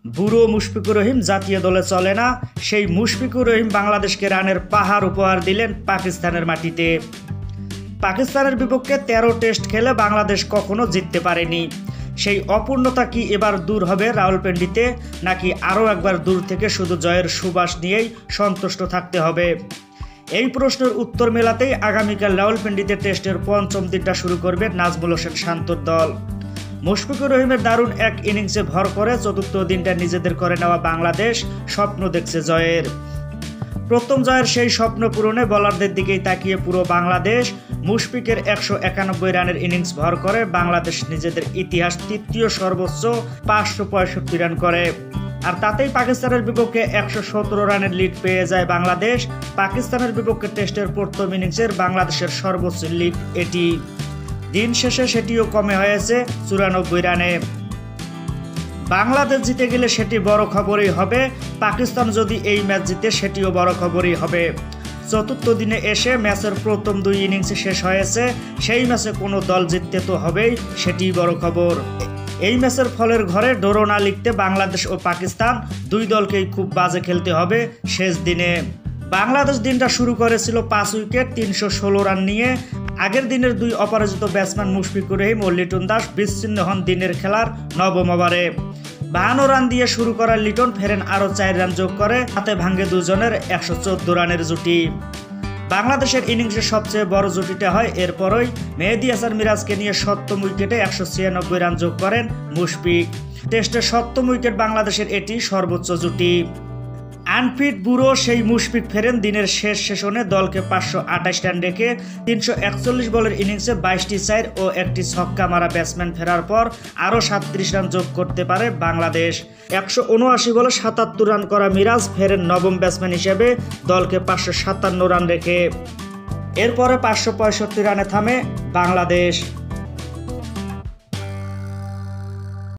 বুড়ো মুশফিকুর রহিম জাতীয় দলে চলে না, সেই মুশফিকুর রহিম বাংলাদেশকে রানের পাহাড় উপহার দিলেন পাকিস্তানের মাটিতে। পাকিস্তানের বিপক্ষে ১৩ টেস্ট খেলে বাংলাদেশ কখনো জিততে পারেনি। সেই অপূর্ণতা কি এবার দূর হবে রাওয়ালপিন্ডিতে, নাকি আরও একবার দূর থেকে শুধু জয়ের সুবাস নিয়েই সন্তুষ্ট থাকতে হবে? এই প্রশ্নের উত্তর মেলাতেই আগামীকাল রাওয়ালপিন্ডিতে টেস্টের পঞ্চম দিনটা শুরু করবে নাজমুল হোসেন শান্তর দল। মুশফিকুর রহিমের দারুণ এক ইনিংসে ভর করে চতুর্থ দিনটা নিজেদের করে নেওয়া বাংলাদেশ স্বপ্ন দেখছে জয়ের। প্রথম জয়ের সেই স্বপ্ন পূরণে বোলারদের দিকেই তাকিয়ে পুরো বাংলাদেশ। মুশফিকের ১৯১ রানের ইনিংস ভর করে বাংলাদেশ নিজেদের ইতিহাস তৃতীয় সর্বোচ্চ ৫৬৫ রান করে। আর তাতেই পাকিস্তানের বিপক্ষে ১১৭ রানের লিড পেয়ে যায় বাংলাদেশ। পাকিস্তানের বিপক্ষে টেস্টের প্রথম ইনিংসের বাংলাদেশের সর্বোচ্চ লিড এটি। দিন শেষে সেটিও কমে হয়েছে ৯৪ রানে। বাংলাদেশ জিতে গেলে সেটি বড় খবরই হবে, পাকিস্তান যদি এই ম্যাচ জিতে সেটিও বড় খবরই হবে। চতুর্থ দিনে এসে ম্যাচের প্রথম ২ ইনিংস শেষ হয়েছে, সেই ম্যাচে কোনো দল জিততে তো হবেই, সেটিই বড় খবর। এই ম্যাচের ফলের ঘরে ডোরো না লিখতে বাংলাদেশ ও পাকিস্তান দুই দলকেই খুব বাজে খেলতে হবে শেষ দিনে। বাংলাদেশ দিনটা শুরু করেছিল ৫ উইকেট ৩১৬ রান নিয়ে। আগের দিনের ২ অপরাজিত ব্যাটসম্যান মুশফিকুর রহিম ও লিটন দাস বিচ্ছিন্ন হন দিনের খেলার নবম ওভারে। ৫২ রান দিয়ে শুরু করা লিটন ফেরেন আরও ৪ রান যোগ করে, হাতে ভাঙে দুজনের ১১৪ রানের জুটি। বাংলাদেশের ইনিংসের সবচেয়ে বড় জুটিটা হয় এরপরই। মেহেদী হাসান মিরাজকে নিয়ে ৭ম উইকেটে ১৯৬ রান যোগ করেন মুশফিক। টেস্টের ৭ম উইকেট বাংলাদেশের এটি সর্বোচ্চ জুটি। আনফিট বুড়ো সেই মুশফিক ফেরেন দিনের শেষ সেশনে দলকে ৫২৮ রান রেখে। ৩৪১ বলের ইনিংসে ২২টি চার ও একটি ছক্কা মারা ব্যাটসম্যান ফেরার পর আরও ৩৭ রান যোগ করতে পারে বাংলাদেশ। ১৭৯ বলে ৭৭ রান করা মিরাজ ফেরেন নবম ব্যাটসম্যান হিসেবে দলকে ৫৫৭ রান রেখে। এরপরে ৫৬৫ রানে থামে বাংলাদেশ।